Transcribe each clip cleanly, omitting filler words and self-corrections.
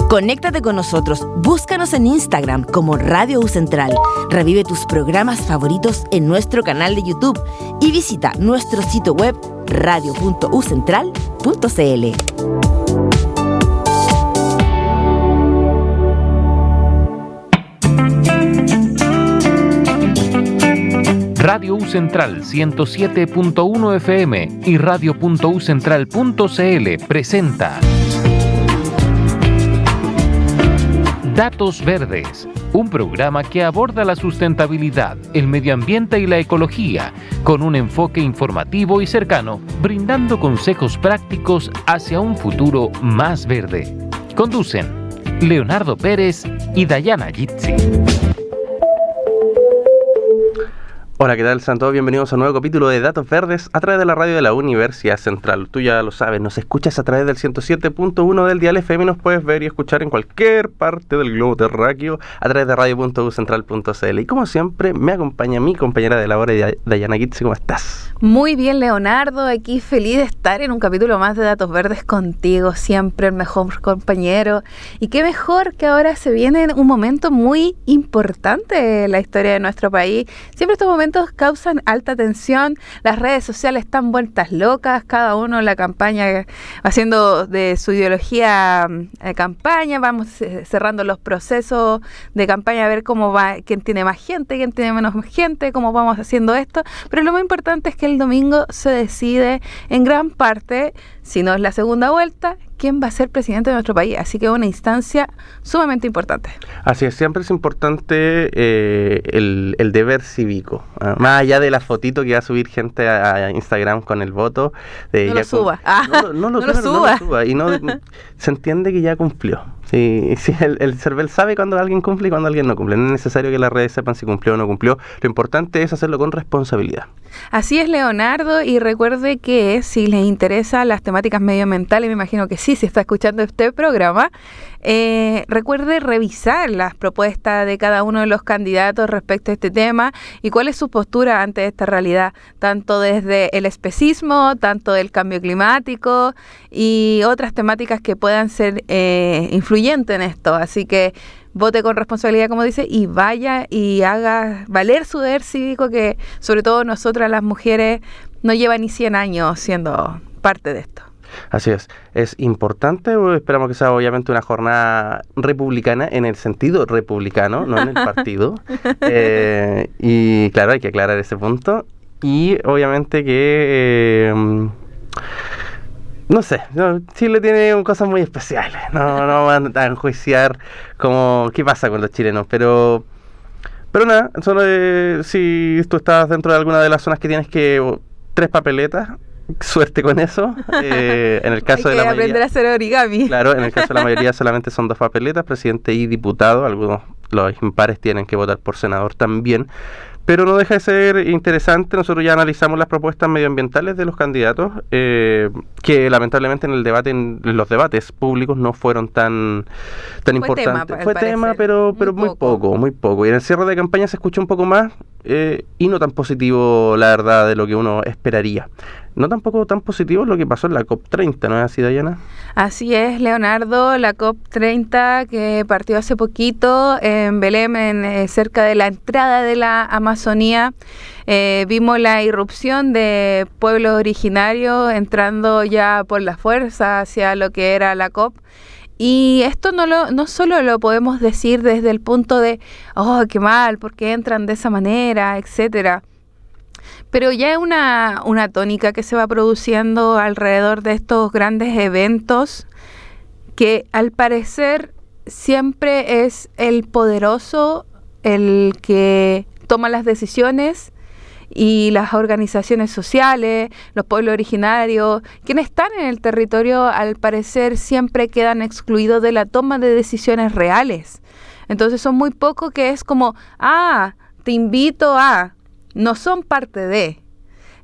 Conéctate con nosotros, búscanos en Instagram como Radio U Central. Revive tus programas favoritos en nuestro canal de YouTube y visita nuestro sitio web radio.ucentral.cl. Radio U Central 107.1 FM y radio.ucentral.cl presenta Datos Verdes, un programa que aborda la sustentabilidad, el medio ambiente y la ecología, con un enfoque informativo y cercano, brindando consejos prácticos hacia un futuro más verde. Conducen Leonardo Pérez y Dayana Gitzi. Hola, ¿qué tal? Sean todos bienvenidos a un nuevo capítulo de Datos Verdes a través de la radio de la Universidad Central. Tú ya lo sabes, nos escuchas a través del 107.1 del dial FM y nos puedes ver y escuchar en cualquier parte del globo terráqueo a través de radio.ucentral.cl. Y como siempre, me acompaña mi compañera de la hora, Dayana Gitzi. ¿Cómo estás? Muy bien, Leonardo, aquí feliz de estar en un capítulo más de Datos Verdes contigo, siempre el mejor compañero. Y qué mejor que ahora se viene un momento muy importante en la historia de nuestro país. Siempre estos momentos causan alta tensión, las redes sociales están vueltas locas, cada uno en la campaña haciendo de su ideología campaña, vamos cerrando los procesos de campaña a ver cómo va, quién tiene más gente, quién tiene menos gente, cómo vamos haciendo esto, pero lo más importante es que el domingo se decide en gran parte, si no es la segunda vuelta, quién va a ser presidente de nuestro país, así que es una instancia sumamente importante. Así es, siempre es importante el deber cívico, más allá de la fotito que va a subir gente a Instagram con el voto. No lo suba. No lo suba. Y no se entiende que ya cumplió. Sí, el CERVEL sabe cuando alguien cumple y cuando alguien no cumple. No es necesario que las redes sepan si cumplió o no cumplió. Lo importante es hacerlo con responsabilidad. Así es, Leonardo, y recuerde que si les interesan las temáticas medioambientales, me imagino que sí, si está escuchando este programa, recuerde revisar las propuestas de cada uno de los candidatos respecto a este tema y cuál es su postura ante esta realidad, tanto desde el especismo, tanto del cambio climático y otras temáticas que puedan ser influyentes en esto. Así que vote con responsabilidad, como dice, y vaya y haga valer su deber cívico, que sobre todo nosotras las mujeres no llevan ni 100 años siendo parte de esto. Así es importante, esperamos que sea obviamente una jornada republicana en el sentido republicano, no en el partido, y claro, hay que aclarar ese punto, y obviamente que... no sé, Chile tiene cosas muy especiales, no van a enjuiciar como qué pasa con los chilenos, pero nada, solo si tú estás dentro de alguna de las zonas que tienes que 3 papeletas, suerte con eso. En el caso de la mayoría, aprender a hacer origami. Claro, en el caso de la mayoría solamente son 2 papeletas, presidente y diputado. Algunos, los impares, tienen que votar por senador también. Pero no deja de ser interesante. Nosotros ya analizamos las propuestas medioambientales de los candidatos, que lamentablemente en los debates públicos no fueron tan importantes. Fue tema, pero muy poco. Y en el cierre de campaña se escuchó un poco más, y no tan positivo, la verdad, de lo que uno esperaría. No tampoco tan positivo lo que pasó en la COP30, ¿no es así, Dayana? Así es, Leonardo, la COP30 que partió hace poquito en Belém, cerca de la entrada de la Amazonía. Vimos la irrupción de pueblos originarios entrando ya por la fuerza hacia lo que era la COP. Y esto no solo lo podemos decir desde el punto de, oh, qué mal, porque entran de esa manera, etcétera. Pero ya es una tónica que se va produciendo alrededor de estos grandes eventos, que al parecer siempre es el poderoso el que toma las decisiones, y las organizaciones sociales, los pueblos originarios, quienes están en el territorio, al parecer siempre quedan excluidos de la toma de decisiones reales. Entonces son muy pocos que es como, te invito a... no son parte de.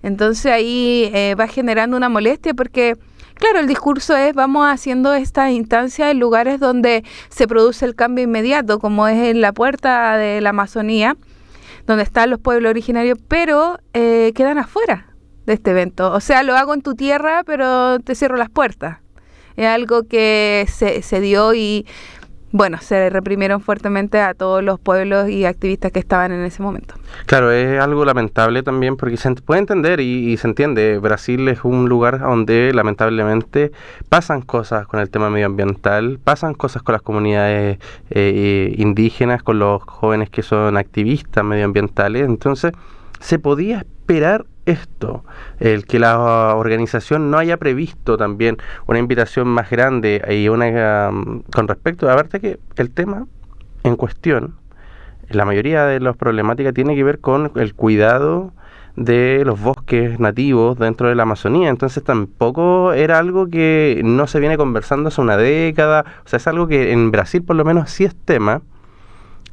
Entonces ahí va generando una molestia porque, claro, el discurso es vamos haciendo esta instancia en lugares donde se produce el cambio inmediato, como es en la puerta de la Amazonía, donde están los pueblos originarios, pero quedan afuera de este evento. O sea, lo hago en tu tierra, pero te cierro las puertas. Es algo que se dio y, bueno, se reprimieron fuertemente a todos los pueblos y activistas que estaban en ese momento. Claro, es algo lamentable también porque se puede entender y se entiende. Brasil es un lugar donde lamentablemente pasan cosas con el tema medioambiental, pasan cosas con las comunidades indígenas, con los jóvenes que son activistas medioambientales. Entonces, se podía esperar esto, el que la organización no haya previsto también una invitación más grande y con respecto, aparte que el tema en cuestión, la mayoría de las problemáticas tiene que ver con el cuidado de los bosques nativos dentro de la Amazonía. Entonces tampoco era algo que no se viene conversando hace una década. O sea, es algo que en Brasil por lo menos sí es tema.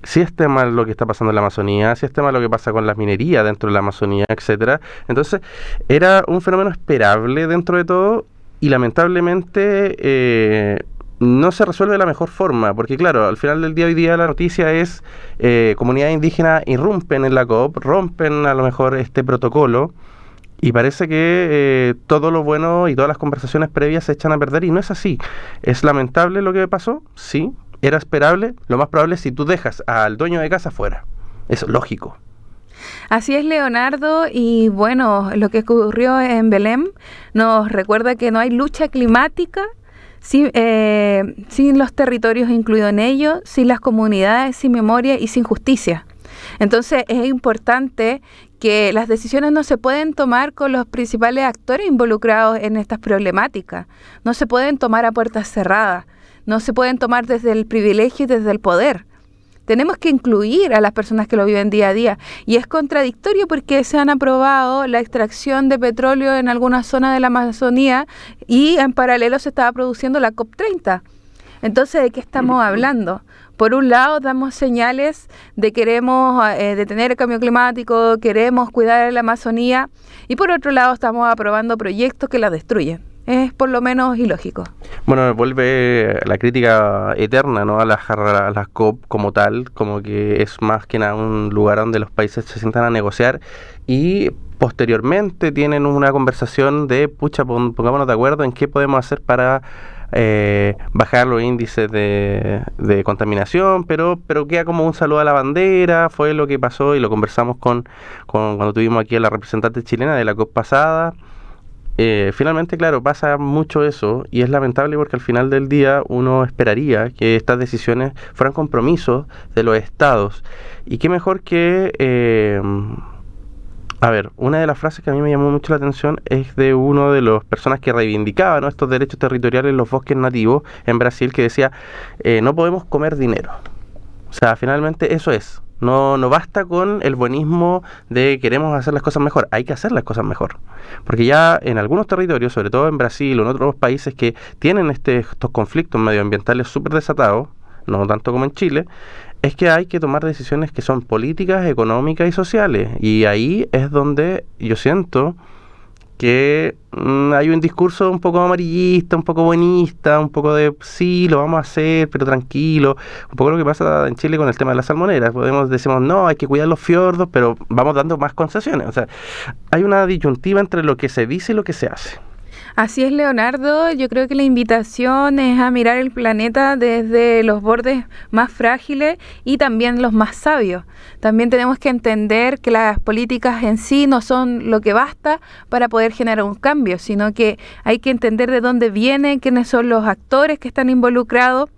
Sí es tema lo que está pasando en la Amazonía, sí es tema lo que pasa con la minería dentro de la Amazonía, etcétera. Entonces era un fenómeno esperable dentro de todo y lamentablemente no se resuelve de la mejor forma, porque claro, al final del día hoy día la noticia es comunidades indígenas irrumpen en la COP, rompen a lo mejor este protocolo y parece que todo lo bueno y todas las conversaciones previas se echan a perder y no es así. ¿Es lamentable lo que pasó? Sí. ¿Era esperable? Lo más probable es si tú dejas al dueño de casa fuera. Es lógico. Así es, Leonardo, y bueno, lo que ocurrió en Belém nos recuerda que no hay lucha climática sin los territorios incluidos en ello, sin las comunidades, sin memoria y sin justicia. Entonces es importante que las decisiones no se pueden tomar con los principales actores involucrados en estas problemáticas, no se pueden tomar a puertas cerradas, no se pueden tomar desde el privilegio y desde el poder. Tenemos que incluir a las personas que lo viven día a día. Y es contradictorio porque se han aprobado la extracción de petróleo en algunas zonas de la Amazonía y en paralelo se estaba produciendo la COP30. Entonces, ¿de qué estamos hablando? Por un lado, damos señales de queremos detener el cambio climático, queremos cuidar la Amazonía, y por otro lado estamos aprobando proyectos que la destruyen. Es por lo menos ilógico. Bueno, vuelve la crítica eterna, ¿no? a las COP como tal, como que es más que nada un lugar donde los países se sientan a negociar y posteriormente tienen una conversación de, pongámonos de acuerdo en qué podemos hacer para bajar los índices de contaminación, pero queda como un saludo a la bandera. Fue lo que pasó y lo conversamos cuando tuvimos aquí a la representante chilena de la COP pasada. Finalmente, claro, pasa mucho eso y es lamentable porque al final del día uno esperaría que estas decisiones fueran compromisos de los estados. Y qué mejor que... una de las frases que a mí me llamó mucho la atención es de uno de las personas que reivindicaba, ¿no?, estos derechos territoriales en los bosques nativos en Brasil, que decía, no podemos comer dinero. O sea, finalmente eso es. No basta con el buenismo de queremos hacer las cosas mejor, hay que hacer las cosas mejor. Porque ya en algunos territorios, sobre todo en Brasil o en otros países que tienen estos conflictos medioambientales súper desatados, no tanto como en Chile, es que hay que tomar decisiones que son políticas, económicas y sociales. Y ahí es donde yo siento que hay un discurso un poco amarillista, un poco buenista, un poco de sí, lo vamos a hacer, pero tranquilo. Un poco lo que pasa en Chile con el tema de las salmoneras. Decimos, no, hay que cuidar los fiordos, pero vamos dando más concesiones. O sea, hay una disyuntiva entre lo que se dice y lo que se hace. Así es, Leonardo. Yo creo que la invitación es a mirar el planeta desde los bordes más frágiles y también los más sabios. También tenemos que entender que las políticas en sí no son lo que basta para poder generar un cambio, sino que hay que entender de dónde vienen, quiénes son los actores que están involucrados.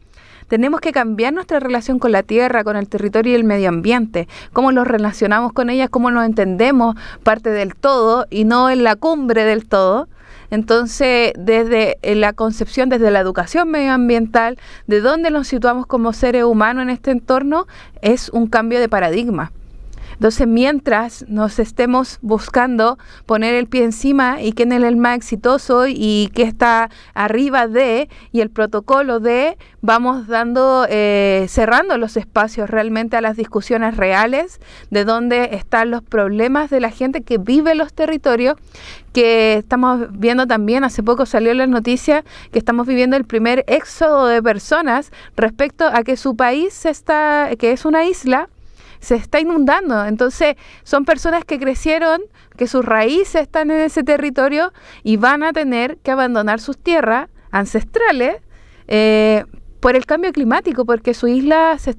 Tenemos que cambiar nuestra relación con la tierra, con el territorio y el medio ambiente, cómo nos relacionamos con ellas, cómo nos entendemos parte del todo y no en la cumbre del todo. Entonces, desde la concepción, desde la educación medioambiental, de dónde nos situamos como seres humanos en este entorno, es un cambio de paradigma. Entonces, mientras nos estemos buscando poner el pie encima y quién es el más exitoso y qué está arriba de, y el protocolo de, vamos cerrando los espacios realmente a las discusiones reales de dónde están los problemas de la gente que vive en los territorios, que estamos viendo también, hace poco salió la noticia que estamos viviendo el primer éxodo de personas respecto a que su país que es una isla, se está inundando. Entonces son personas que crecieron, que sus raíces están en ese territorio y van a tener que abandonar sus tierras ancestrales por el cambio climático, porque su isla se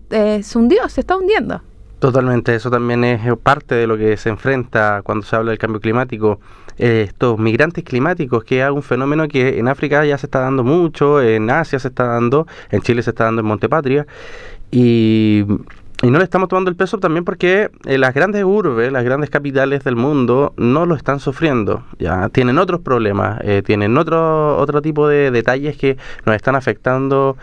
está hundiendo. Totalmente, eso también es parte de lo que se enfrenta cuando se habla del cambio climático. Estos migrantes climáticos, que es un fenómeno que en África ya se está dando mucho, en Asia se está dando, en Chile se está dando en Montepatria, y no le estamos tomando el peso también porque las grandes urbes, las grandes capitales del mundo no lo están sufriendo. Ya tienen otros problemas, tienen otro tipo de detalles que nos están afectando.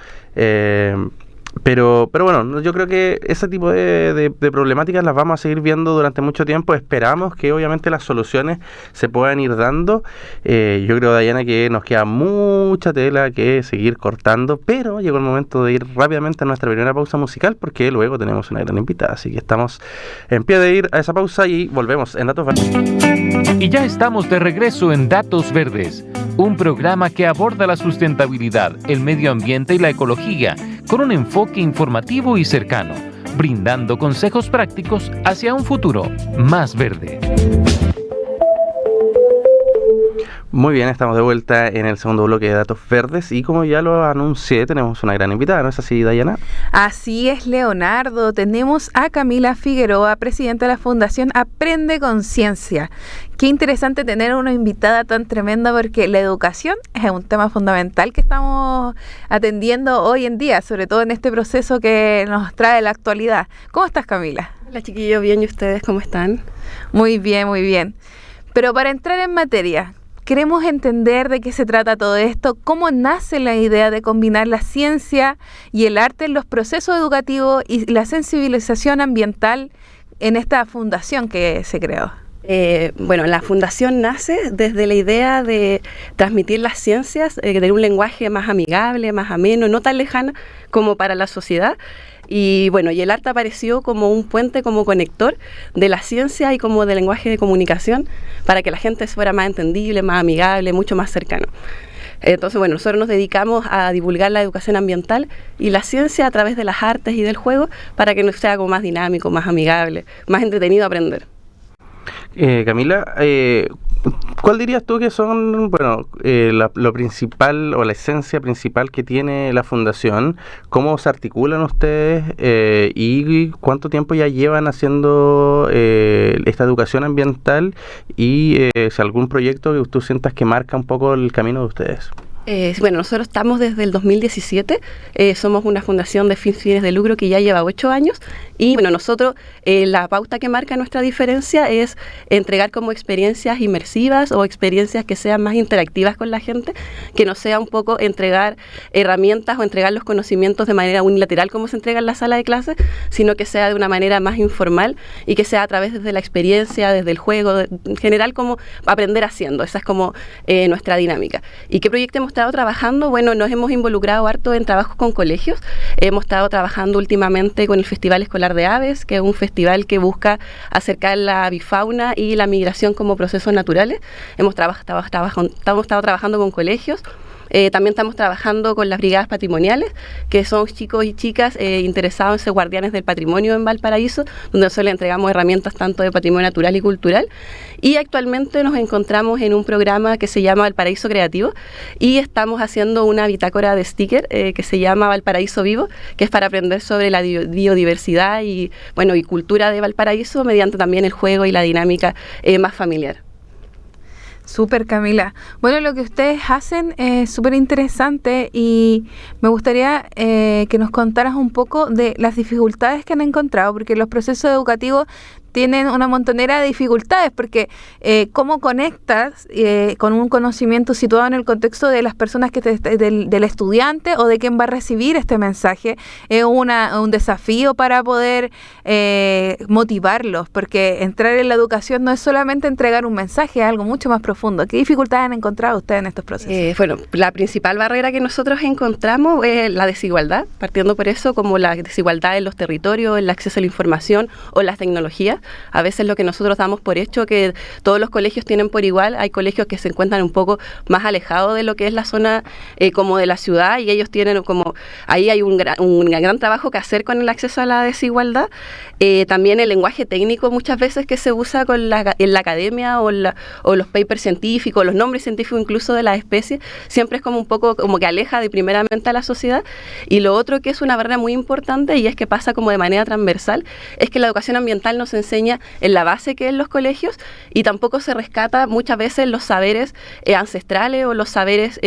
Pero bueno, yo creo que ese tipo de problemáticas las vamos a seguir viendo durante mucho tiempo. Esperamos que obviamente las soluciones se puedan ir dando. Yo creo, Dayana, que nos queda mucha tela que seguir cortando, pero llegó el momento de ir rápidamente a nuestra primera pausa musical, porque luego tenemos una gran invitada, así que estamos en pie de ir a esa pausa y volvemos en Datos Verdes. Y ya estamos de regreso en Datos Verdes, un programa que aborda la sustentabilidad, el medio ambiente y la ecología con un enfoque informativo y cercano, brindando consejos prácticos hacia un futuro más verde. Muy bien, estamos de vuelta en el segundo bloque de Datos Verdes y como ya lo anuncié, tenemos una gran invitada, ¿no es así, Dayana? Así es, Leonardo. Tenemos a Camila Figueroa, presidenta de la Fundación Aprende Conciencia. Qué interesante tener una invitada tan tremenda, porque la educación es un tema fundamental que estamos atendiendo hoy en día, sobre todo en este proceso que nos trae la actualidad. ¿Cómo estás, Camila? Hola, chiquillos, bien, ¿y ustedes cómo están? Muy bien, muy bien. Pero para entrar en materia, queremos entender de qué se trata todo esto, cómo nace la idea de combinar la ciencia y el arte en los procesos educativos y la sensibilización ambiental en esta fundación que se creó. Bueno, la fundación nace desde la idea de transmitir las ciencias de un lenguaje más amigable, más ameno, no tan lejano como para la sociedad. Y bueno, y el arte apareció como un puente, como conector de la ciencia y como del lenguaje de comunicación para que la gente fuera más entendible, más amigable, mucho más cercano. Entonces, bueno, nosotros nos dedicamos a divulgar la educación ambiental y la ciencia a través de las artes y del juego para que nos sea como más dinámico, más amigable, más entretenido aprender. Camila, ¿cuál dirías tú que son, bueno, lo principal o la esencia principal que tiene la fundación? ¿Cómo se articulan ustedes y cuánto tiempo ya llevan haciendo esta educación ambiental y si algún proyecto que tú sientas que marca un poco el camino de ustedes? Bueno, nosotros estamos desde el 2017, somos una fundación de fines de lucro que ya lleva 8 años y bueno, nosotros la pauta que marca nuestra diferencia es entregar como experiencias inmersivas o experiencias que sean más interactivas con la gente, que no sea un poco entregar herramientas o entregar los conocimientos de manera unilateral como se entrega en la sala de clases, sino que sea de una manera más informal y que sea a través de la experiencia, desde el juego, en general como aprender haciendo, esa es como nuestra dinámica. ¿Y qué proyecto hemos estado trabajando? Bueno, nos hemos involucrado harto en trabajos con colegios. Hemos estado trabajando últimamente con el Festival Escolar de Aves, que es un festival que busca acercar la avifauna y la migración como procesos naturales. Hemos estado trabajando con colegios. También estamos trabajando con las brigadas patrimoniales, que son chicos y chicas interesados en ser guardianes del patrimonio en Valparaíso, donde nosotros les entregamos herramientas tanto de patrimonio natural y cultural. Y actualmente nos encontramos en un programa que se llama Valparaíso Creativo y estamos haciendo una bitácora de sticker que se llama Valparaíso Vivo, que es para aprender sobre la biodiversidad y, bueno, y cultura de Valparaíso mediante también el juego y la dinámica más familiar. Súper, Camila. Bueno, lo que ustedes hacen es súper interesante y me gustaría que nos contaras un poco de las dificultades que han encontrado, porque los procesos educativos tienen una montonera de dificultades, porque cómo conectas con un conocimiento situado en el contexto de las personas del estudiante o de quien va a recibir este mensaje, es un desafío para poder motivarlos, porque entrar en la educación no es solamente entregar un mensaje, es algo mucho más profundo. ¿Qué dificultades han encontrado ustedes en estos procesos? Bueno, la principal barrera que nosotros encontramos es la desigualdad, partiendo por eso, como la desigualdad en los territorios, el acceso a la información o las tecnologías. distintas. A veces lo que nosotros damos por hecho, que todos los colegios tienen por igual, hay colegios que se encuentran un poco más alejados de lo que es la zona como de la ciudad, y ellos tienen como, ahí hay un gran trabajo que hacer con el acceso a la desigualdad. También el lenguaje técnico muchas veces que se usa en la academia o los papers científicos, los nombres científicos incluso de las especies, siempre es como un poco como que aleja de primeramente a la sociedad. Y lo otro que es una barrera muy importante, y es que pasa como de manera transversal, es que la educación ambiental no se enseña en la base que es en los colegios, y tampoco se rescata muchas veces los saberes ancestrales o los saberes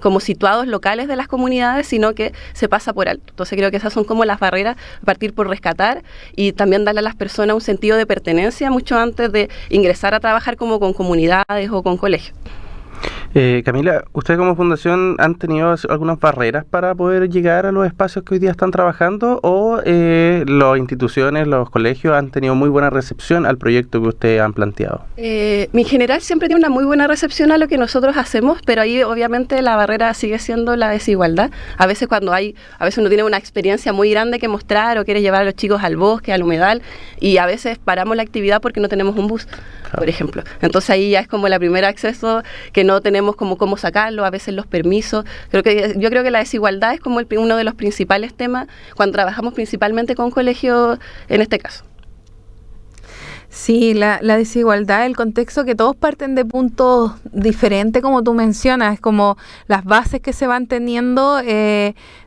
como situados locales de las comunidades, sino que se pasa por alto. Entonces creo que esas son como las barreras, partir por rescatar y también darle a las personas un sentido de pertenencia mucho antes de ingresar a trabajar como con comunidades o con colegios. Camila, ¿ustedes como fundación han tenido algunas barreras para poder llegar a los espacios que hoy día están trabajando, o las instituciones, los colegios han tenido muy buena recepción al proyecto que ustedes han planteado? En general siempre tiene una muy buena recepción a lo que nosotros hacemos, pero ahí obviamente la barrera sigue siendo la desigualdad. A veces uno tiene una experiencia muy grande que mostrar o quiere llevar a los chicos al bosque, al humedal, y a veces paramos la actividad porque no tenemos un bus, por ejemplo. Entonces ahí ya es como el primer acceso que no tenemos como cómo sacarlo, a veces los permisos. Yo creo que la desigualdad es como uno de los principales temas cuando trabajamos principalmente con colegios en este caso. Sí, la desigualdad, el contexto, que todos parten de puntos diferentes, como tú mencionas, como las bases que se van teniendo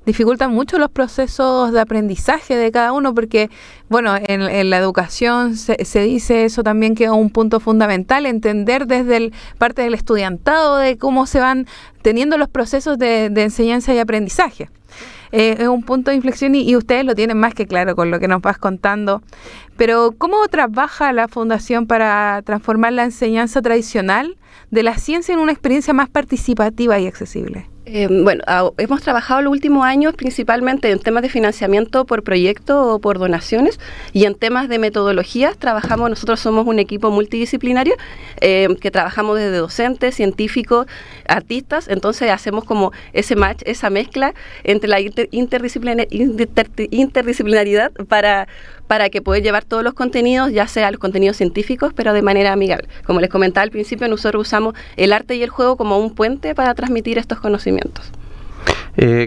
dificultan mucho los procesos de aprendizaje de cada uno, porque, bueno, en la educación se dice eso también, que es un punto fundamental, entender desde parte del estudiantado de cómo se van teniendo los procesos de enseñanza y aprendizaje. Es un punto de inflexión y ustedes lo tienen más que claro con lo que nos vas contando. Pero, ¿cómo trabaja la Fundación para transformar la enseñanza tradicional de la ciencia en una experiencia más participativa y accesible? Hemos trabajado los últimos años principalmente en temas de financiamiento por proyecto o por donaciones, y en temas de metodologías nosotros somos un equipo multidisciplinario que trabajamos desde docentes, científicos, artistas. Entonces hacemos como ese match, esa mezcla entre la interdisciplinaridad para que pueda llevar todos los contenidos, ya sea los contenidos científicos, pero de manera amigable. Como les comentaba al principio, nosotros usamos el arte y el juego como un puente para transmitir estos conocimientos.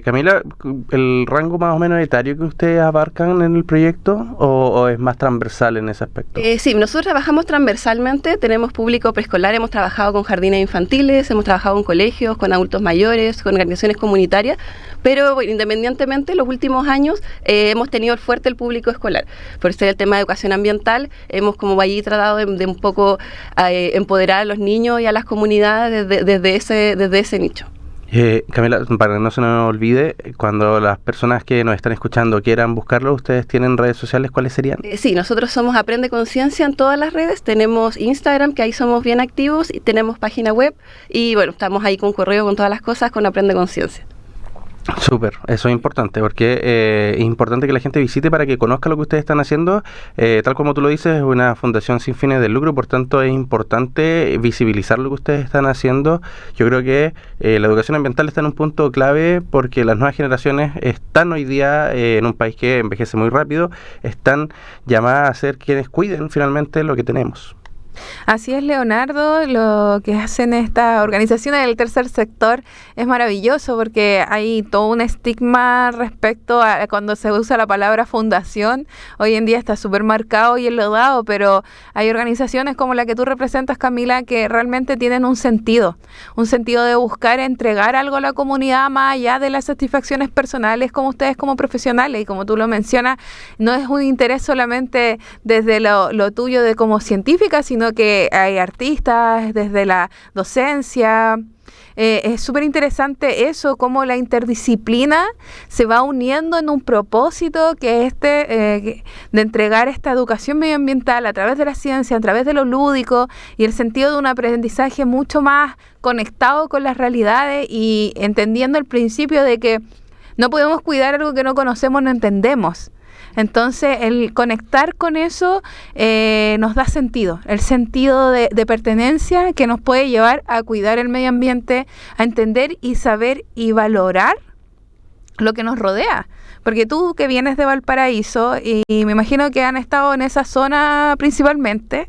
Camila, ¿el rango más o menos etario que ustedes abarcan en el proyecto o es más transversal en ese aspecto? Sí, nosotros trabajamos transversalmente, tenemos público preescolar, hemos trabajado con jardines infantiles, hemos trabajado con colegios, con adultos mayores, con organizaciones comunitarias, pero independientemente, los últimos años hemos tenido fuerte el público escolar. Por ser el tema de educación ambiental, hemos como allí tratado de un poco empoderar a los niños y a las comunidades desde ese nicho. Camila, para que no se nos olvide, cuando las personas que nos están escuchando quieran buscarlo, ¿ustedes tienen redes sociales? ¿Cuáles serían? Sí, nosotros somos Aprende Conciencia en todas las redes. Tenemos Instagram, que ahí somos bien activos, y tenemos página web, y bueno, estamos ahí con correo, con todas las cosas, con Aprende Conciencia. Súper, eso es importante, porque es importante que la gente visite para que conozca lo que ustedes están haciendo. Tal como tú lo dices, es una fundación sin fines de lucro, por tanto es importante visibilizar lo que ustedes están haciendo. Yo creo que la educación ambiental está en un punto clave, porque las nuevas generaciones están hoy día en un país que envejece muy rápido, están llamadas a ser quienes cuiden finalmente lo que tenemos. Así es, Leonardo, lo que hacen estas organizaciones del tercer sector es maravilloso, porque hay todo un estigma respecto a cuando se usa la palabra fundación. Hoy en día está súper marcado y enlodado, pero hay organizaciones como la que tú representas, Camila, que realmente tienen un sentido de buscar entregar algo a la comunidad más allá de las satisfacciones personales, como ustedes como profesionales, y como tú lo mencionas, no es un interés solamente desde lo tuyo de como científica, sino que hay artistas desde la docencia. Es súper interesante eso, cómo la interdisciplina se va uniendo en un propósito que es de entregar esta educación medioambiental a través de la ciencia, a través de lo lúdico y el sentido de un aprendizaje mucho más conectado con las realidades, y entendiendo el principio de que no podemos cuidar algo que no conocemos, no entendemos. Entonces, el conectar con eso nos da sentido, el sentido de pertenencia que nos puede llevar a cuidar el medio ambiente, a entender y saber y valorar lo que nos rodea. Porque tú que vienes de Valparaíso, y me imagino que han estado en esa zona principalmente,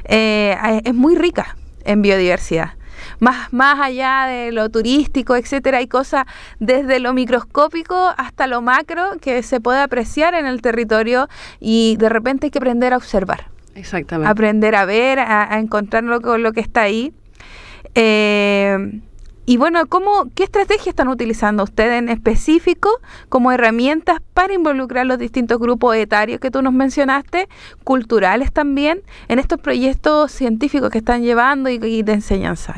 es muy rica en biodiversidad. Más allá de lo turístico, etcétera, hay cosas desde lo microscópico hasta lo macro que se puede apreciar en el territorio, y de repente hay que aprender a observar. Exactamente. Aprender a ver, a encontrar lo que está ahí. Y bueno, ¿qué estrategia están utilizando ustedes en específico como herramientas para involucrar los distintos grupos etarios que tú nos mencionaste, culturales también, en estos proyectos científicos que están llevando y de enseñanza?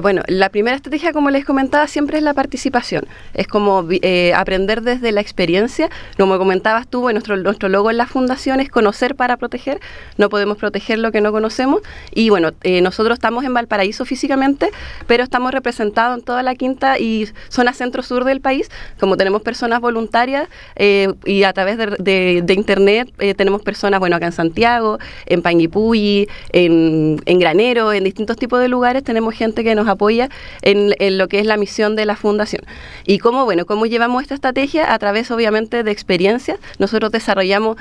Bueno, la primera estrategia, como les comentaba, siempre es la participación. Es como aprender desde la experiencia. Como comentabas tú, nuestro logo en la fundación es conocer para proteger. No podemos proteger lo que no conocemos. Y bueno, nosotros estamos en Valparaíso físicamente, pero estamos representados en toda la quinta y zona centro-sur del país. Como tenemos personas voluntarias y a través de internet tenemos personas, bueno, acá en Santiago, en Panguipulli, en Granero, en distintos tipos de lugares, tenemos gente que nos apoya en lo que es la misión de la fundación. Y cómo llevamos esta estrategia a través, obviamente, de experiencias. Nosotros desarrollamos,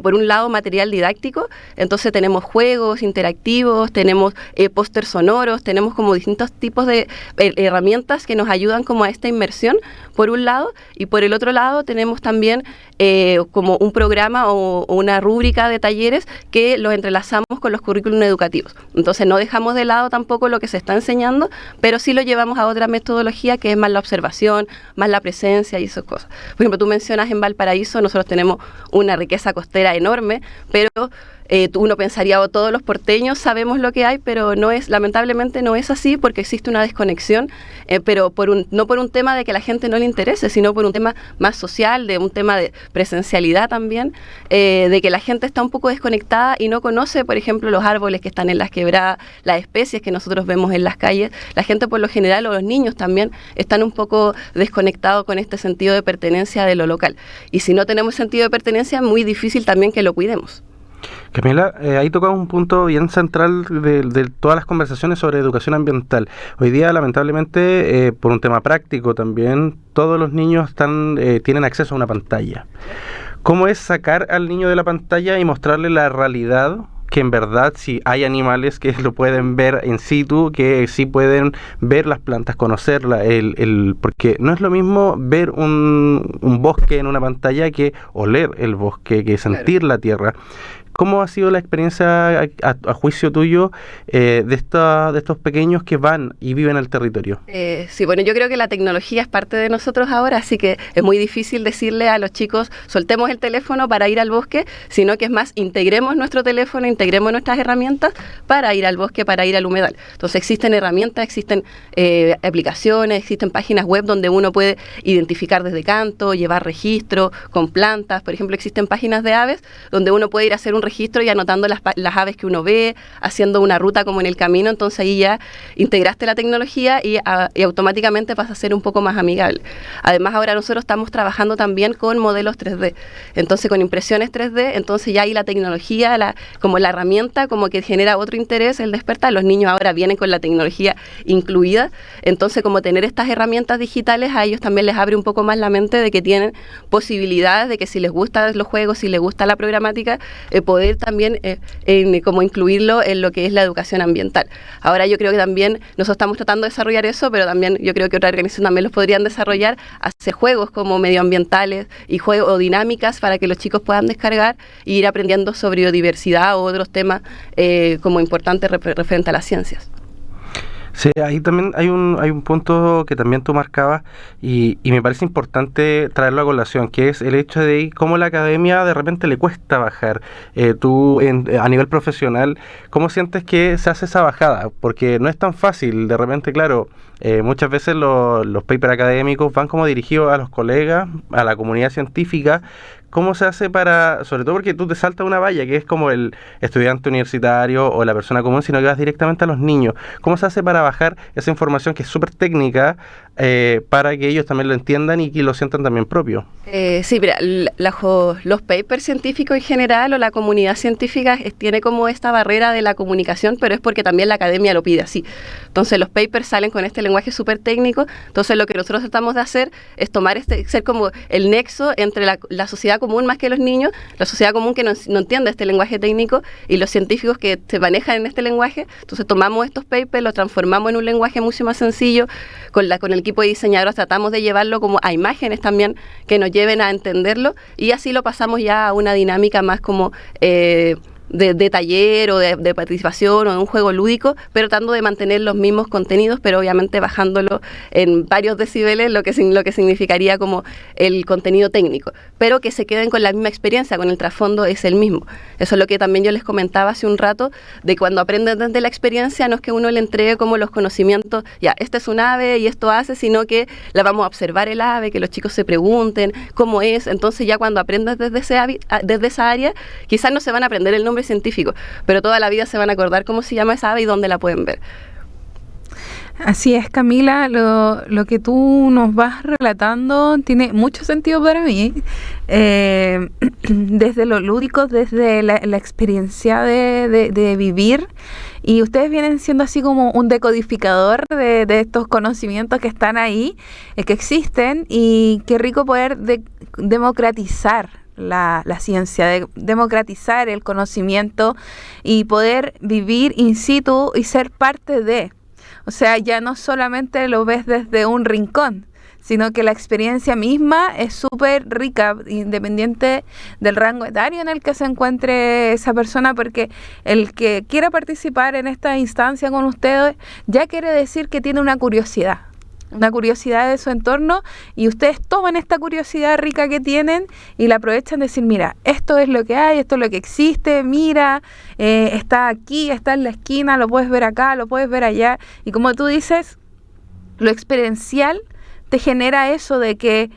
por un lado, material didáctico, entonces tenemos juegos interactivos, tenemos pósters sonoros, tenemos como distintos tipos de herramientas que nos ayudan como a esta inmersión, por un lado, y por el otro lado tenemos también como un programa o una rúbrica de talleres que los entrelazamos con los currículum educativos. Entonces no dejamos de lado tampoco lo que se está enseñando, pero sí lo llevamos a otra metodología que es más la observación, más la presencia y esas cosas. Por ejemplo, tú mencionas en Valparaíso, nosotros tenemos una riqueza costera enorme, pero uno pensaría, todos los porteños sabemos lo que hay, pero lamentablemente no es así, porque existe una desconexión, pero no por un tema de que la gente no le interese, sino por un tema más social, de un tema de presencialidad también, de que la gente está un poco desconectada y no conoce, por ejemplo, los árboles que están en las quebradas, las especies que nosotros vemos en las calles. La gente por lo general, o los niños también, están un poco desconectados con este sentido de pertenencia de lo local. Y si no tenemos sentido de pertenencia, es muy difícil también que lo cuidemos. Camila, ahí tocamos un punto bien central de todas las conversaciones sobre educación ambiental. Hoy día, lamentablemente, por un tema práctico también, todos los niños tienen acceso a una pantalla. ¿Cómo es sacar al niño de la pantalla y mostrarle la realidad? Que en verdad si hay animales que lo pueden ver in situ, que sí pueden ver las plantas, conocerla, porque no es lo mismo ver un bosque en una pantalla que oler el bosque, que sentir la tierra. ¿Cómo ha sido la experiencia a juicio tuyo de estos pequeños que van y viven el territorio? Sí, bueno, yo creo que la tecnología es parte de nosotros ahora, así que es muy difícil decirle a los chicos, soltemos el teléfono para ir al bosque, sino que es más, integremos nuestro teléfono, integremos nuestras herramientas para ir al bosque, para ir al humedal. Entonces existen herramientas, existen aplicaciones, existen páginas web donde uno puede identificar desde canto, llevar registro con plantas. Por ejemplo, existen páginas de aves donde uno puede ir a hacer un registro y anotando las aves que uno ve, haciendo una ruta como en el camino. Entonces ahí ya integraste la tecnología y automáticamente vas a ser un poco más amigable. Además, ahora nosotros estamos trabajando también con modelos 3D, entonces con impresiones 3D, entonces ya ahí la tecnología, como la herramienta, como que genera otro interés, el despertar. Los niños ahora vienen con la tecnología incluida, entonces como tener estas herramientas digitales a ellos también les abre un poco más la mente de que tienen posibilidades de que si les gustan los juegos, si les gusta la programática, poder también como incluirlo en lo que es la educación ambiental. Ahora yo creo que también nosotros estamos tratando de desarrollar eso, pero también yo creo que otras organizaciones también los podrían desarrollar, hacer juegos como medioambientales y juegos o dinámicas para que los chicos puedan descargar e ir aprendiendo sobre biodiversidad o otros temas como importantes referente a las ciencias. Sí, ahí también hay un punto que también tú marcabas y me parece importante traerlo a colación, que es el hecho de cómo la academia de repente le cuesta bajar. Tú a nivel profesional, ¿cómo sientes que se hace esa bajada? Porque no es tan fácil, de repente, claro, muchas veces los papers académicos van como dirigidos a los colegas, a la comunidad científica. ¿Cómo se hace sobre todo porque tú te saltas una valla, que es como el estudiante universitario o la persona común, sino que vas directamente a los niños? ¿Cómo se hace para bajar esa información que es súper técnica para que ellos también lo entiendan y que lo sientan también propio. Sí, mira, los papers científicos en general o la comunidad científica tiene como esta barrera de la comunicación, pero es porque también la academia lo pide así. Entonces los papers salen con este lenguaje súper técnico, entonces lo que nosotros tratamos de hacer es tomar ser como el nexo entre la sociedad común más que los niños, la sociedad común que no entiende este lenguaje técnico y los científicos que se manejan en este lenguaje. Entonces tomamos estos papers, los transformamos en un lenguaje mucho más sencillo, con el equipo de diseñadores tratamos de llevarlo como a imágenes también que nos lleven a entenderlo y así lo pasamos ya a una dinámica más como de taller o de participación o de un juego lúdico, pero tratando de mantener los mismos contenidos, pero obviamente bajándolo en varios decibeles, lo que significaría como el contenido técnico, pero que se queden con la misma experiencia, con el trasfondo es el mismo. Eso es lo que también yo les comentaba hace un rato, de cuando aprenden desde la experiencia, no es que uno le entregue como los conocimientos, ya, este es un ave y esto hace, sino que la vamos a observar el ave, que los chicos se pregunten cómo es, entonces ya cuando aprendas desde esa área, quizás no se van a aprender el nombre científico, pero toda la vida se van a acordar cómo se llama esa ave y dónde la pueden ver. Así es, Camila, lo que tú nos vas relatando tiene mucho sentido para mí, desde lo lúdico, desde la experiencia de vivir, y ustedes vienen siendo así como un decodificador de estos conocimientos que están ahí, que existen, y qué rico poder democratizar la ciencia, democratizar el conocimiento y poder vivir in situ y ser parte de. O sea, ya no solamente lo ves desde un rincón, sino que la experiencia misma es súper rica, independiente del rango etario en el que se encuentre esa persona, porque el que quiera participar en esta instancia con ustedes ya quiere decir que tiene una curiosidad de su entorno, y ustedes toman esta curiosidad rica que tienen y la aprovechan de decir, mira, esto es lo que hay, esto es lo que existe, mira, está aquí, está en la esquina, lo puedes ver acá, lo puedes ver allá, y como tú dices, lo experiencial te genera eso de que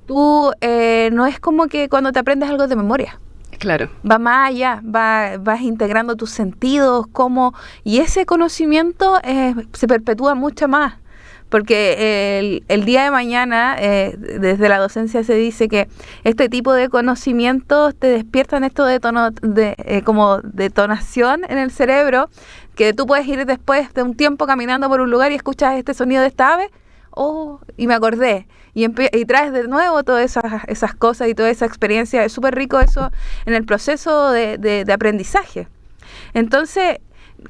tú no es como que cuando te aprendes algo de memoria. Claro. Va más allá, vas integrando tus sentidos, y ese conocimiento se perpetúa mucho más. Porque el día de mañana, desde la docencia se dice que este tipo de conocimientos te despiertan esto como detonación en el cerebro, que tú puedes ir después de un tiempo caminando por un lugar y escuchas este sonido de esta ave, y me acordé, y traes de nuevo todas esas cosas y toda esa experiencia. Es súper rico eso en el proceso de aprendizaje. Entonces,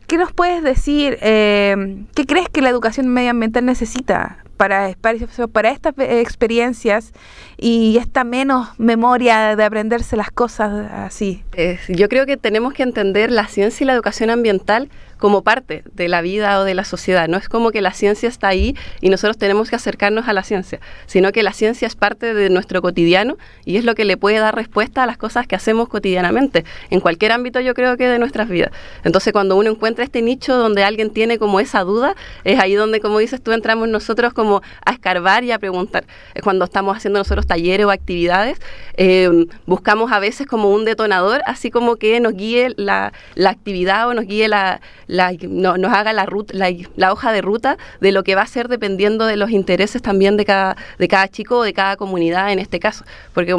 ¿qué nos puedes decir? ¿Qué crees que la educación medioambiental necesita para estas experiencias y esta menos memoria de aprenderse las cosas así? Yo creo que tenemos que entender la ciencia y la educación ambiental como parte de la vida o de la sociedad. No es como que la ciencia está ahí y nosotros tenemos que acercarnos a la ciencia, sino que la ciencia es parte de nuestro cotidiano y es lo que le puede dar respuesta a las cosas que hacemos cotidianamente, en cualquier ámbito, yo creo que de nuestras vidas. Entonces, cuando uno encuentra este nicho donde alguien tiene como esa duda, es ahí donde, como dices tú, entramos nosotros como a escarbar y a preguntar. Es cuando estamos haciendo nosotros talleres o actividades, buscamos a veces como un detonador, así como que nos guíe la actividad o nos guíe nos haga la hoja de ruta de lo que va a ser dependiendo de los intereses también de cada chico o de cada comunidad en este caso. Porque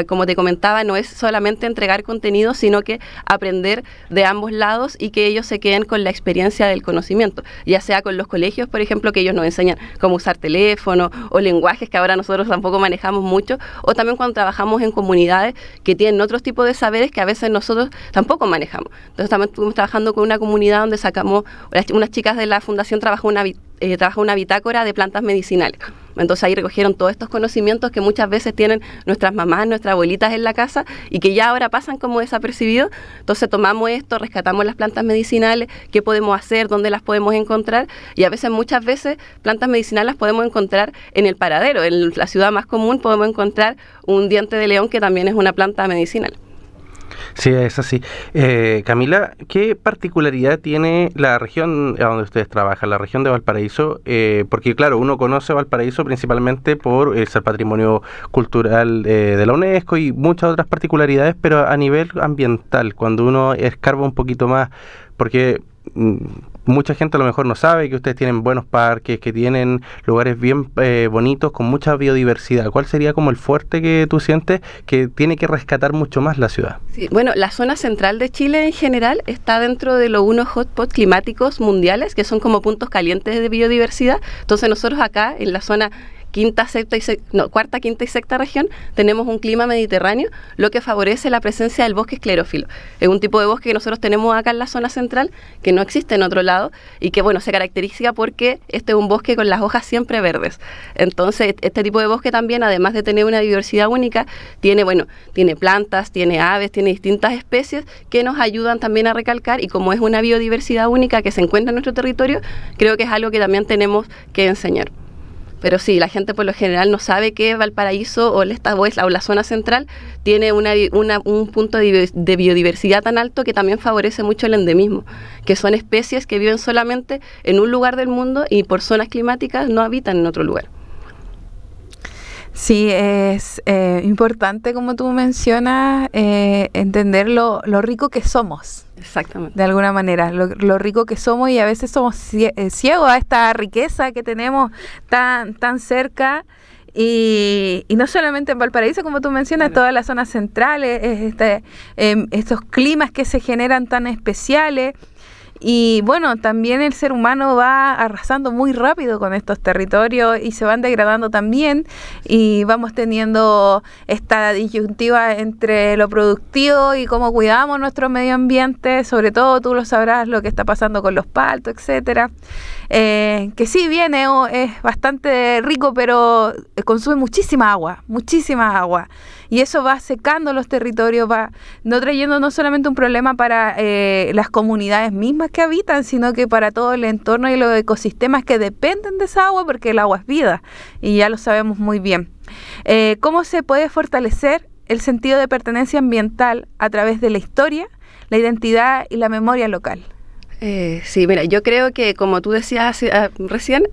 como te comentaba, no es solamente entregar contenido, sino que aprender de ambos lados y que ellos se queden con la experiencia del conocimiento, ya sea con los colegios, por ejemplo, que ellos nos enseñan cómo usar teléfono o lenguajes que ahora nosotros tampoco manejamos mucho, o también cuando trabajamos en comunidades que tienen otros tipos de saberes que a veces nosotros tampoco manejamos. Entonces también estuvimos trabajando con una comunidad donde sacamos, unas chicas de la fundación trabajan una bitácora de plantas medicinales. Entonces ahí recogieron todos estos conocimientos que muchas veces tienen nuestras mamás, nuestras abuelitas en la casa y que ya ahora pasan como desapercibidos. Entonces tomamos esto, rescatamos las plantas medicinales, qué podemos hacer, dónde las podemos encontrar, y a veces, muchas veces, plantas medicinales las podemos encontrar en el paradero. En la ciudad más común podemos encontrar un diente de león, que también es una planta medicinal. Sí, es así. Camila, ¿qué particularidad tiene la región donde ustedes trabajan, la región de Valparaíso? Porque, claro, uno conoce Valparaíso principalmente por ser patrimonio cultural de la UNESCO y muchas otras particularidades, pero a nivel ambiental, cuando uno escarba un poquito más, porque mucha gente a lo mejor no sabe que ustedes tienen buenos parques, que tienen lugares bien bonitos, con mucha biodiversidad. ¿Cuál sería como el fuerte que tú sientes que tiene que rescatar mucho más la ciudad? Sí, bueno, la zona central de Chile en general está dentro de los unos hotspots climáticos mundiales, que son como puntos calientes de biodiversidad. Entonces nosotros acá, en la zona cuarta, quinta y sexta región, tenemos un clima mediterráneo, lo que favorece la presencia del bosque esclerófilo. Es un tipo de bosque que nosotros tenemos acá en la zona central, que no existe en otro lado, y que, bueno, se caracteriza porque este es un bosque con las hojas siempre verdes. Entonces, este tipo de bosque también, además de tener una diversidad única, tiene plantas, tiene aves, tiene distintas especies que nos ayudan también a recalcar, y como es una biodiversidad única que se encuentra en nuestro territorio, creo que es algo que también tenemos que enseñar. Pero sí, la gente por lo general no sabe que Valparaíso o la zona central tiene un punto de biodiversidad tan alto que también favorece mucho el endemismo, que son especies que viven solamente en un lugar del mundo y por zonas climáticas no habitan en otro lugar. Sí, es importante, como tú mencionas, entender lo rico que somos. Exactamente. De alguna manera, lo rico que somos, y a veces somos ciegos a esta riqueza que tenemos tan cerca. Y no solamente en Valparaíso, como tú mencionas, toda la zona central, estos climas que se generan tan especiales. Y bueno, también el ser humano va arrasando muy rápido con estos territorios y se van degradando también, y vamos teniendo esta disyuntiva entre lo productivo y cómo cuidamos nuestro medio ambiente. Sobre todo tú lo sabrás, lo que está pasando con los paltos, etcétera, que sí es bastante rico, pero consume muchísima agua, y eso va secando los territorios, va no trayendo no solamente un problema para las comunidades mismas que habitan, sino que para todo el entorno y los ecosistemas que dependen de esa agua, porque el agua es vida, y ya lo sabemos muy bien. ¿Cómo se puede fortalecer el sentido de pertenencia ambiental a través de la historia, la identidad y la memoria local? Sí, mira, yo creo que, como tú decías recién,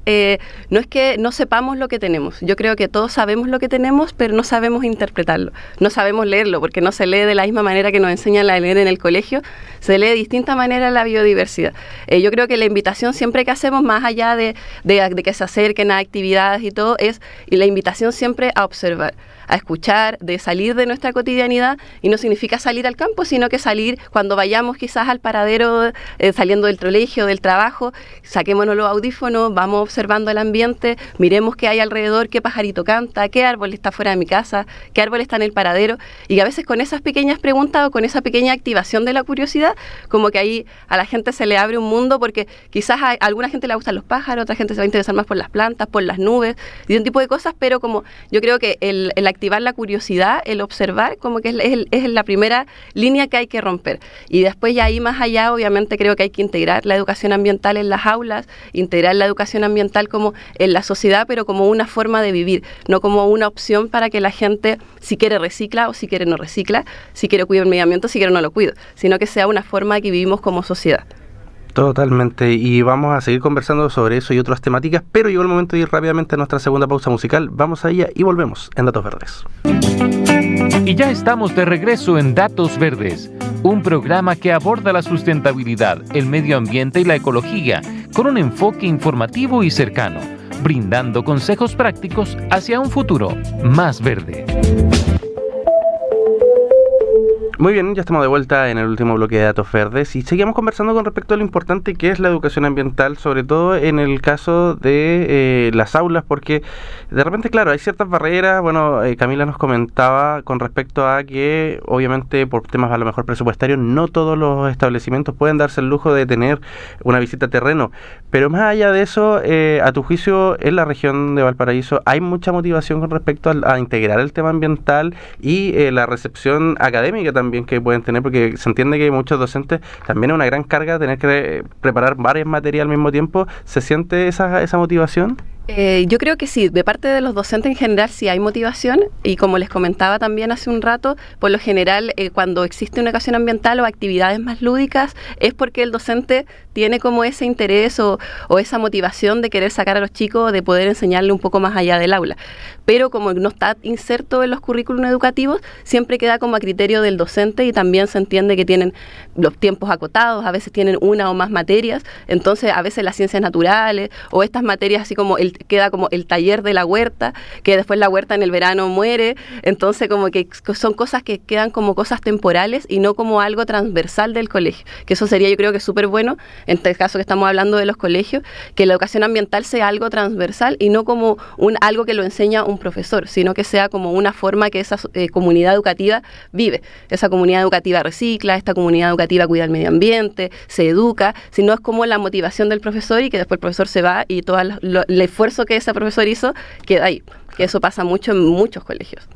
no es que no sepamos lo que tenemos. Yo creo que todos sabemos lo que tenemos, pero no sabemos interpretarlo, no sabemos leerlo, porque no se lee de la misma manera que nos enseñan a leer en el colegio, se lee de distinta manera la biodiversidad. Yo creo que la invitación siempre que hacemos, más allá de que se acerquen a actividades y todo, y la invitación siempre a observar, a escuchar, de salir de nuestra cotidianidad, y no significa salir al campo, sino que salir cuando vayamos quizás al paradero, saliendo del colegio, del trabajo, saquémonos los audífonos, vamos observando el ambiente, miremos qué hay alrededor, qué pajarito canta, qué árbol está fuera de mi casa, qué árbol está en el paradero, y a veces con esas pequeñas preguntas o con esa pequeña activación de la curiosidad, como que ahí a la gente se le abre un mundo, porque quizás a alguna gente le gustan los pájaros, otra gente se va a interesar más por las plantas, por las nubes, y un tipo de cosas, pero como yo creo que el activar la curiosidad, el observar, como que es la primera línea que hay que romper. Y después ya ahí más allá, obviamente creo que hay que integrar la educación ambiental en las aulas, integrar la educación ambiental como en la sociedad, pero como una forma de vivir, no como una opción para que la gente, si quiere recicla o si quiere no recicla, si quiere cuida el medio ambiente o si quiere no lo cuida, sino que sea una forma que vivimos como sociedad. Totalmente, y vamos a seguir conversando sobre eso y otras temáticas, pero llegó el momento de ir rápidamente a nuestra segunda pausa musical. Vamos a ella y volvemos en Datos Verdes. Y ya estamos de regreso en Datos Verdes, un programa que aborda la sustentabilidad, el medio ambiente y la ecología con un enfoque informativo y cercano, brindando consejos prácticos hacia un futuro más verde. Muy bien, ya estamos de vuelta en el último bloque de Datos Verdes y seguimos conversando con respecto a lo importante que es la educación ambiental, sobre todo en el caso de las aulas, porque de repente, claro, hay ciertas barreras. Bueno, Camila nos comentaba con respecto a que obviamente por temas a lo mejor presupuestarios no todos los establecimientos pueden darse el lujo de tener una visita a terreno, pero más allá de eso, a tu juicio, en la región de Valparaíso hay mucha motivación con respecto a integrar el tema ambiental y la recepción académica también que pueden tener, porque se entiende que muchos docentes también es una gran carga tener que preparar varias materias al mismo tiempo. ¿Se siente esa motivación? Yo creo que sí, de parte de los docentes en general sí hay motivación, y como les comentaba también hace un rato, por lo general cuando existe una educación ambiental o actividades más lúdicas es porque el docente tiene como ese interés o esa motivación de querer sacar a los chicos, de poder enseñarle un poco más allá del aula. Pero como no está inserto en los currículos educativos, siempre queda como a criterio del docente, y también se entiende que tienen los tiempos acotados, a veces tienen una o más materias, entonces a veces las ciencias naturales o estas materias así como queda como el taller de la huerta, que después la huerta en el verano muere, entonces como que son cosas que quedan como cosas temporales y no como algo transversal del colegio, que eso sería, yo creo que súper bueno, en este caso que estamos hablando de los colegios, que la educación ambiental sea algo transversal y no como algo que lo enseña un profesor, sino que sea como una forma que esa comunidad educativa vive, esa comunidad educativa recicla, esta comunidad educativa cuida el medio ambiente, se educa, sino es como la motivación del profesor, y que después el profesor se va y todo el esfuerzo que ese profesor hizo queda ahí, que eso pasa mucho en muchos colegios.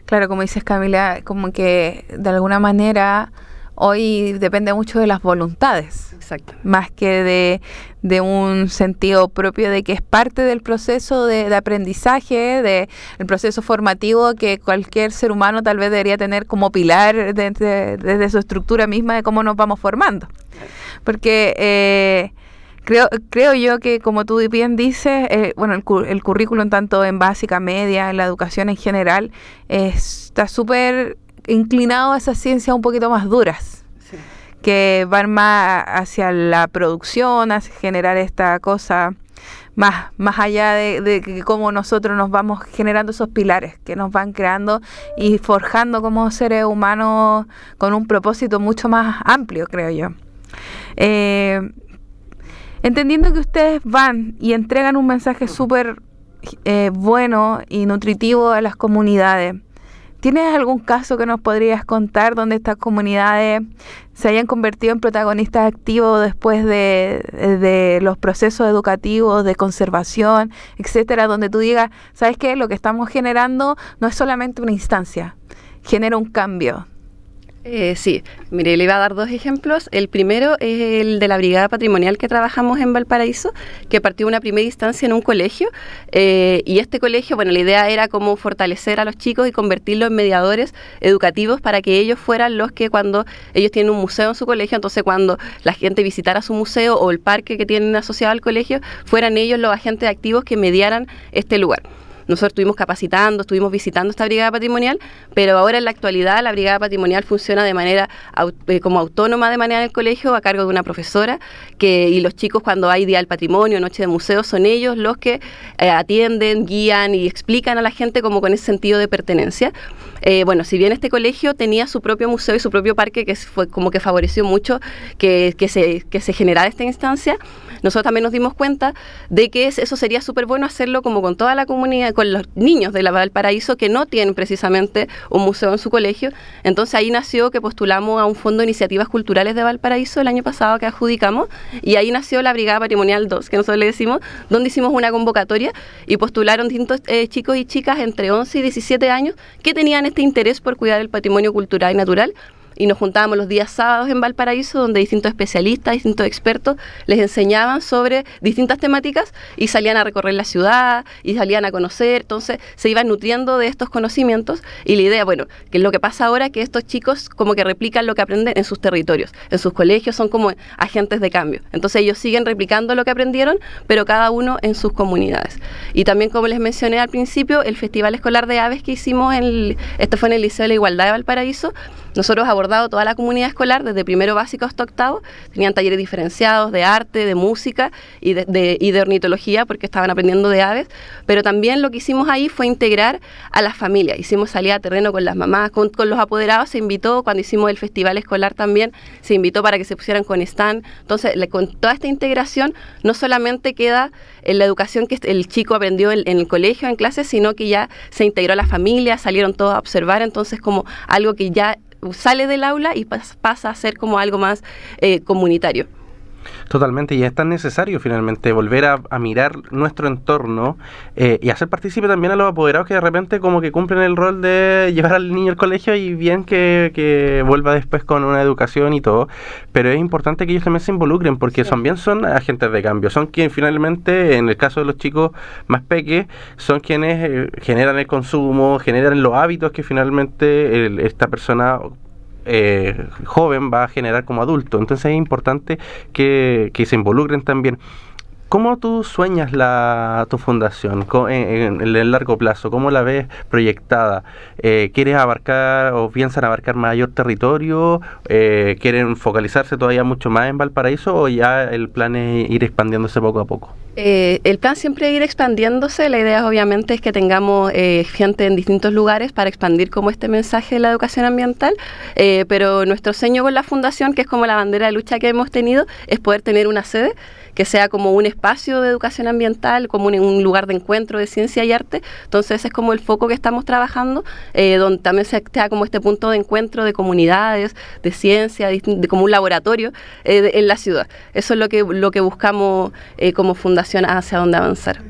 Claro, como dices, Camila, como que de alguna manera hoy depende mucho de las voluntades. Exacto. Más que de un sentido propio de que es parte del proceso de aprendizaje, del proceso formativo que cualquier ser humano tal vez debería tener como pilar desde su estructura misma de cómo nos vamos formando. Porque creo yo que, como tú bien dices, el currículum tanto en básica, media, en la educación en general, está súper inclinado a esas ciencias un poquito más duras, sí, que van más hacia la producción, hacia generar esta cosa más allá de cómo nosotros nos vamos generando esos pilares que nos van creando y forjando como seres humanos con un propósito mucho más amplio, creo yo. Entendiendo que ustedes van y entregan un mensaje súper bueno y nutritivo a las comunidades, ¿tienes algún caso que nos podrías contar donde estas comunidades se hayan convertido en protagonistas activos después de los procesos educativos, de conservación, etcétera, donde tú digas, ¿sabes qué? Lo que estamos generando no es solamente una instancia, genera un cambio? Sí, mire, le iba a dar 2 ejemplos. El primero es el de la Brigada Patrimonial que trabajamos en Valparaíso, que partió una primera instancia en un colegio, y este colegio, bueno, la idea era como fortalecer a los chicos y convertirlos en mediadores educativos para que ellos fueran los que, cuando ellos tienen un museo en su colegio, entonces cuando la gente visitara su museo o el parque que tienen asociado al colegio, fueran ellos los agentes activos que mediaran este lugar. Nosotros estuvimos capacitando, estuvimos visitando esta brigada patrimonial, pero ahora en la actualidad la brigada patrimonial funciona de manera como autónoma de manera en el colegio, a cargo de una profesora, y los chicos, cuando hay día del patrimonio, noche de museo, son ellos los que atienden, guían y explican a la gente como con ese sentido de pertenencia. Bueno, si bien este colegio tenía su propio museo y su propio parque, que fue como que favoreció mucho que se generara esta instancia, nosotros también nos dimos cuenta de que eso sería súper bueno hacerlo como con toda la comunidad, con los niños de la Valparaíso que no tienen precisamente un museo en su colegio. Entonces ahí nació que postulamos a un fondo de iniciativas culturales de Valparaíso el año pasado, que adjudicamos, y ahí nació la Brigada Patrimonial 2, que nosotros le decimos, donde hicimos una convocatoria y postularon distintos chicos y chicas entre 11 y 17 años que tenían este interés por cuidar el patrimonio cultural y natural. Y nos juntábamos los días sábados en Valparaíso, donde distintos especialistas, distintos expertos les enseñaban sobre distintas temáticas y salían a recorrer la ciudad y salían a conocer. Entonces se iban nutriendo de estos conocimientos, y la idea, bueno, que es lo que pasa ahora, que estos chicos como que replican lo que aprenden en sus territorios, en sus colegios, son como agentes de cambio. Entonces ellos siguen replicando lo que aprendieron, pero cada uno en sus comunidades. Y también, como les mencioné al principio, el Festival Escolar de Aves que hicimos, este fue en el Liceo de la Igualdad de Valparaíso. Nosotros abordado toda la comunidad escolar, desde primero básico hasta octavo. Tenían talleres diferenciados de arte, de música y de ornitología, porque estaban aprendiendo de aves. Pero también lo que hicimos ahí fue integrar a las familias. Hicimos salida a terreno con las mamás, con los apoderados. Se invitó, cuando hicimos el festival escolar también, se invitó para que se pusieran con stand. Entonces, con toda esta integración, no solamente queda en la educación que el chico aprendió en el colegio, en clases, sino que ya se integró a la familia, salieron todos a observar. Entonces, como algo que ya sale del aula y pasa a ser como algo más comunitario. Totalmente, y es tan necesario finalmente volver a mirar nuestro entorno y hacer partícipe también a los apoderados que de repente como que cumplen el rol de llevar al niño al colegio y bien que vuelva después con una educación y todo, pero es importante que ellos también se involucren porque también son agentes de cambio, son quienes finalmente, en el caso de los chicos más pequeños, son quienes generan el consumo, generan los hábitos que finalmente esta persona joven va a generar como adulto. Entonces es importante que se involucren también. ¿Cómo tú sueñas tu fundación en el largo plazo? ¿Cómo la ves proyectada? ¿Quieres abarcar o piensan abarcar mayor territorio? ¿Quieren focalizarse todavía mucho más en Valparaíso o ya el plan es ir expandiéndose poco a poco? El plan siempre es ir expandiéndose. La idea obviamente es que tengamos gente en distintos lugares para expandir como este mensaje de la educación ambiental, pero nuestro sueño con la fundación, que es como la bandera de lucha que hemos tenido, es poder tener una sede que sea como un espacio de educación ambiental, como un lugar de encuentro de ciencia y arte. Entonces ese es como el foco que estamos trabajando, donde también se sea como este punto de encuentro de comunidades, de ciencia, de como un laboratorio en la ciudad. Eso es lo que buscamos como fundación hacia dónde avanzar.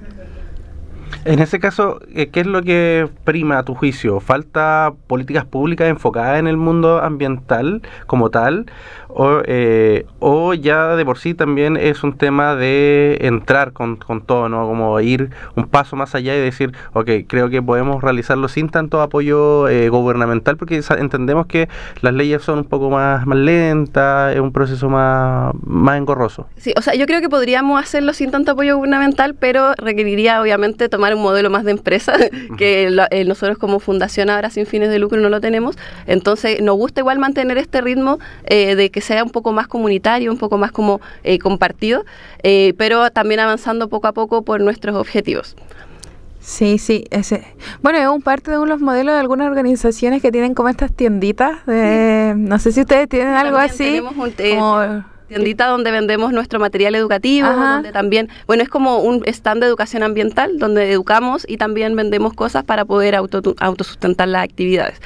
En ese caso, ¿qué es lo que prima a tu juicio? ¿Falta políticas públicas enfocadas en el mundo ambiental como tal? ¿O ya de por sí también es un tema de entrar con todo, ¿no? Como ir un paso más allá y decir, ok, creo que podemos realizarlo sin tanto apoyo gubernamental, porque entendemos que las leyes son un poco más lentas, es un proceso más engorroso. Sí, o sea, yo creo que podríamos hacerlo sin tanto apoyo gubernamental, pero requeriría obviamente tomar un modelo más de empresa, que nosotros como fundación ahora sin fines de lucro no lo tenemos. Entonces nos gusta igual mantener este ritmo de que sea un poco más comunitario, un poco más como compartido, pero también avanzando poco a poco por nuestros objetivos. Sí. Bueno, es parte de unos modelos de algunas organizaciones que tienen como estas tienditas. No sé si ustedes tienen algo también así. Tenemos tiendita donde vendemos nuestro material educativo, donde también, bueno, es como un stand de educación ambiental donde educamos y también vendemos cosas para poder autosustentar las actividades.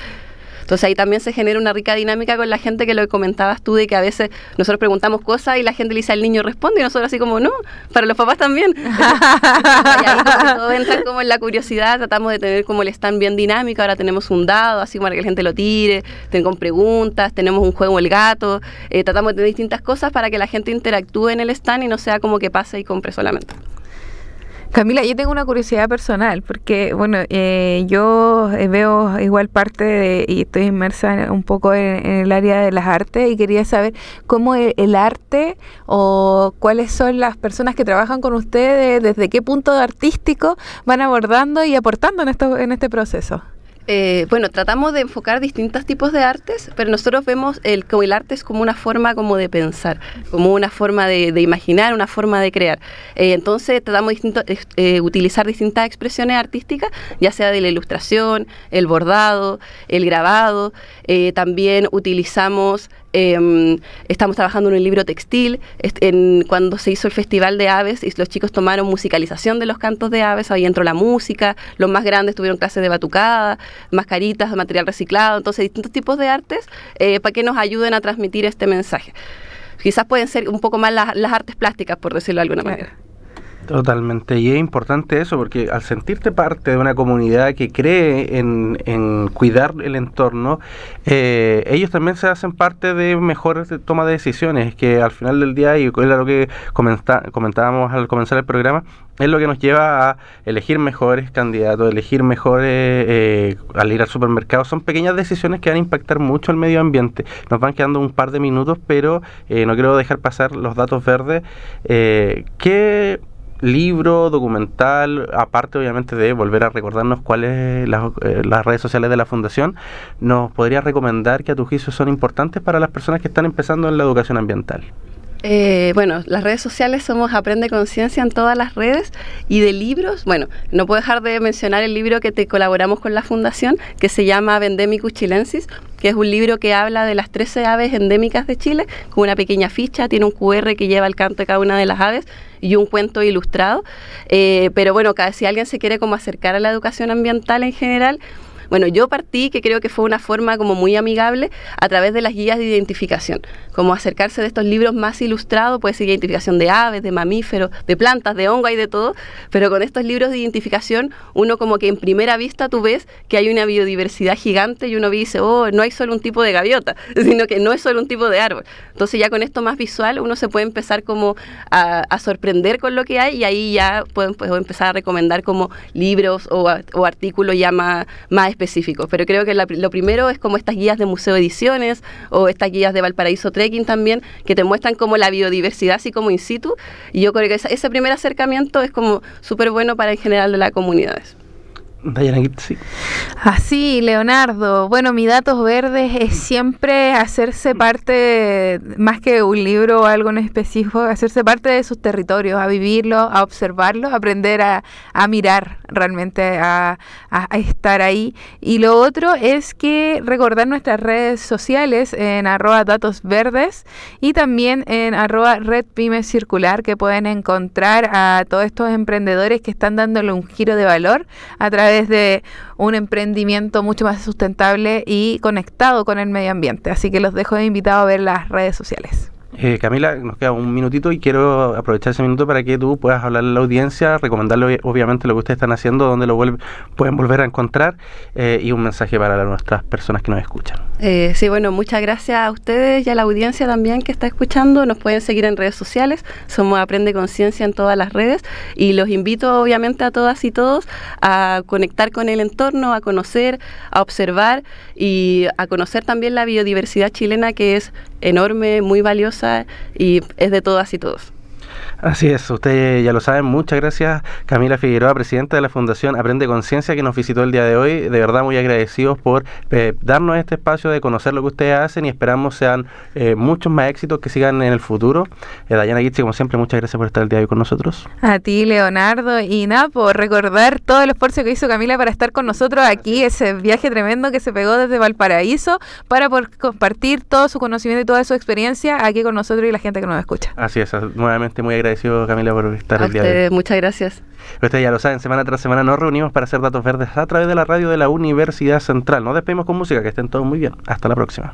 Entonces ahí también se genera una rica dinámica con la gente, que lo que comentabas tú, de que a veces nosotros preguntamos cosas y la gente le dice al niño responde, y nosotros así como, no, para los papás también. Y ahí como todo entra como en la curiosidad, tratamos de tener como el stand bien dinámico. Ahora tenemos un dado, así para que la gente lo tire, con preguntas, tenemos un juego El Gato, tratamos de tener distintas cosas para que la gente interactúe en el stand y no sea como que pase y compre solamente. Camila, yo tengo una curiosidad personal, porque bueno, yo veo igual y estoy inmersa un poco en el área de las artes, y quería saber cómo el arte, o cuáles son las personas que trabajan con ustedes, desde qué punto artístico van abordando y aportando en este proceso. Bueno, tratamos de enfocar distintos tipos de artes, pero nosotros vemos el arte es como una forma como de pensar, como una forma de imaginar, una forma de crear. Entonces tratamos utilizar distintas expresiones artísticas, ya sea de la ilustración, el bordado, el grabado. También utilizamos... estamos trabajando en un libro textil. Cuando se hizo el Festival de Aves y los chicos tomaron musicalización de los cantos de aves, ahí entró la música. Los más grandes tuvieron clases de batucada, mascaritas de material reciclado. Entonces distintos tipos de artes para que nos ayuden a transmitir este mensaje. Quizás pueden ser un poco más las artes plásticas, por decirlo de alguna manera. Totalmente, y es importante eso, porque al sentirte parte de una comunidad que cree en cuidar el entorno, ellos también se hacen parte de mejores toma de decisiones, que al final del día, y es lo que comentábamos al comenzar el programa, es lo que nos lleva a elegir mejores candidatos, elegir mejores al ir al supermercado. Son pequeñas decisiones que van a impactar mucho el medio ambiente. Nos van quedando un par de minutos, pero no quiero dejar pasar los datos verdes. ¿Qué libro, documental, aparte obviamente de volver a recordarnos cuáles las redes sociales de la Fundación, nos podría recomendar que a tu juicio son importantes para las personas que están empezando en la educación ambiental? Bueno, las redes sociales somos Aprende Conciencia en todas las redes, y de libros, bueno, no puedo dejar de mencionar el libro que colaboramos con la Fundación, que se llama Vendemicus chilensis, que es un libro que habla de las 13 aves endémicas de Chile, con una pequeña ficha, tiene un QR que lleva el canto de cada una de las aves y un cuento ilustrado. Pero bueno, si alguien se quiere como acercar a la educación ambiental en general, Bueno, yo partí, que creo que fue una forma como muy amigable, a través de las guías de identificación, como acercarse de estos libros más ilustrados, puede ser identificación de aves, de mamíferos, de plantas, de hongos y de todo, pero con estos libros de identificación, uno como que en primera vista tú ves que hay una biodiversidad gigante y uno dice, oh, no hay solo un tipo de gaviota, sino que no es solo un tipo de árbol. Entonces ya con esto más visual uno se puede empezar como a sorprender con lo que hay, y ahí ya puedo empezar a recomendar como libros o artículos ya más específicos. Pero creo que lo primero es como estas guías de Museo Ediciones o estas guías de Valparaíso Trekking también, que te muestran como la biodiversidad así como in situ, y yo creo que ese primer acercamiento es como súper bueno para en general de las comunidades. Dayana, sí. Así, Leonardo. Bueno, mi Datos Verdes es siempre hacerse parte, más que un libro o algo en específico, hacerse parte de sus territorios, a vivirlos, a observarlos, aprender a mirar realmente, a estar ahí. Y lo otro es que recordar nuestras redes sociales en @datosverdes y también en @redpymescircular, que pueden encontrar a todos estos emprendedores que están dándole un giro de valor a través de un emprendimiento mucho más sustentable y conectado con el medio ambiente. Así que los dejo invitados a ver las redes sociales. Camila, nos queda un minutito y quiero aprovechar ese minuto para que tú puedas hablarle a la audiencia, recomendarle obviamente lo que ustedes están haciendo, donde pueden volver a encontrar, y un mensaje para nuestras personas que nos escuchan. Sí, bueno, muchas gracias a ustedes y a la audiencia también que está escuchando. Nos pueden seguir en redes sociales, somos Aprende Conciencia en todas las redes, y los invito obviamente a todas y todos a conectar con el entorno, a conocer, a observar y a conocer también la biodiversidad chilena, que es enorme, muy valiosa y es de todas y todos. Así es, ustedes ya lo saben. Muchas gracias, Camila Figueroa, presidenta de la Fundación Aprende Conciencia, que nos visitó el día de hoy. De verdad muy agradecidos por darnos este espacio de conocer lo que ustedes hacen, y esperamos sean muchos más éxitos que sigan en el futuro. Dayana Gitzi, como siempre, muchas gracias por estar el día de hoy con nosotros. A ti, Leonardo, y nada, por recordar todo el esfuerzo que hizo Camila para estar con nosotros aquí, ese viaje tremendo que se pegó desde Valparaíso para poder compartir todo su conocimiento y toda su experiencia aquí con nosotros y la gente que nos escucha. Así es, nuevamente muy agradecido, Camila, por estar el día de hoy. Muchas gracias. Ustedes ya lo saben, semana tras semana nos reunimos para hacer Datos Verdes a través de la radio de la Universidad Central. Nos despedimos con música, que estén todos muy bien. Hasta la próxima.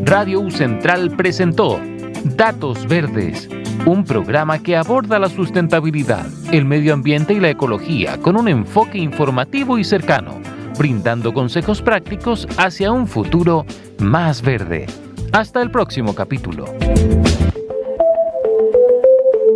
Radio U Central presentó Datos Verdes, un programa que aborda la sustentabilidad, el medio ambiente y la ecología con un enfoque informativo y cercano, brindando consejos prácticos hacia un futuro más verde. Hasta el próximo capítulo.